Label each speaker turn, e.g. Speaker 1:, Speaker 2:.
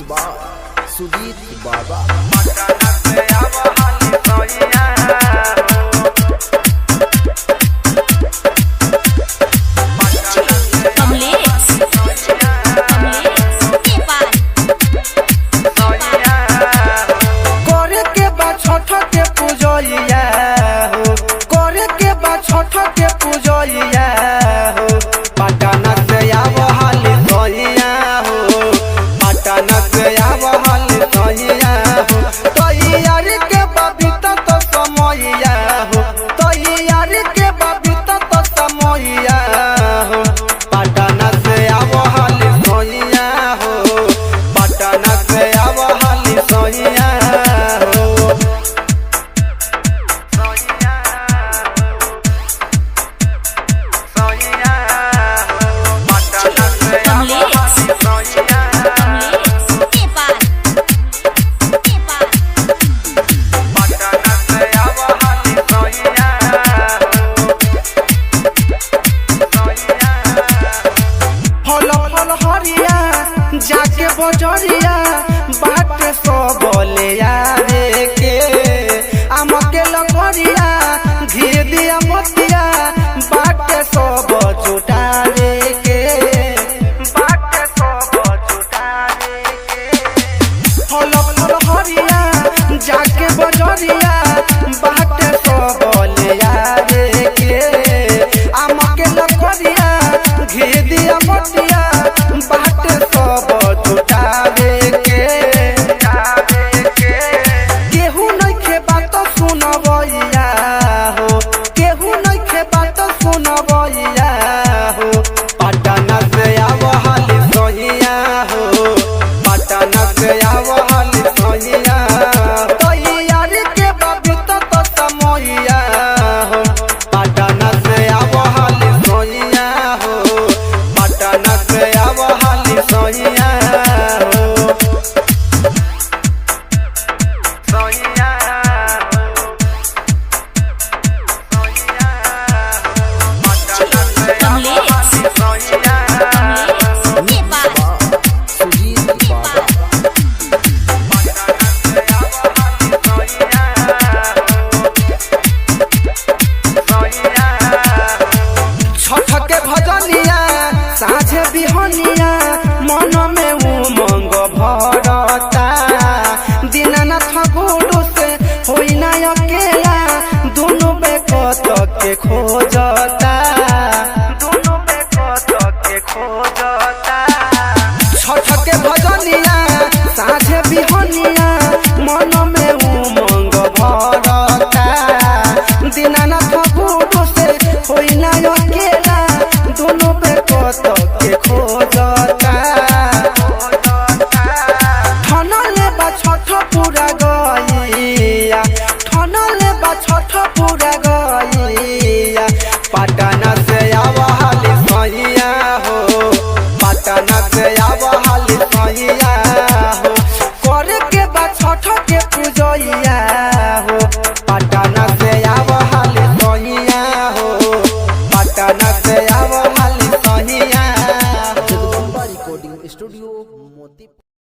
Speaker 1: बार सुजीत बाबा जाके बजरिया बाट सब ले आवे के आम के लकड़िया घी दिया मोतिया बाट सब जुटावे के बाट सब जुटावे के फल फल हरिया जाके बजरिया बाट सब ले आवे के आम के लकड़िया घी दिया मोतिया बाट सब जुटावे के केहू नइखे बात सुनबैया हो केहू नइखे बात सुनबैया हो पटना से आवहली सोहिया हो पटना से आवहली सोहिया तैयार के बाबित तो समैया हो पटना से आवहली सोहिया हो पटना से आवहली सोहिया साझे बिहनिया मन में उमंग भरता दीनानाथ गुरु से होई ना अकेला दुनु बेकत के खोजता।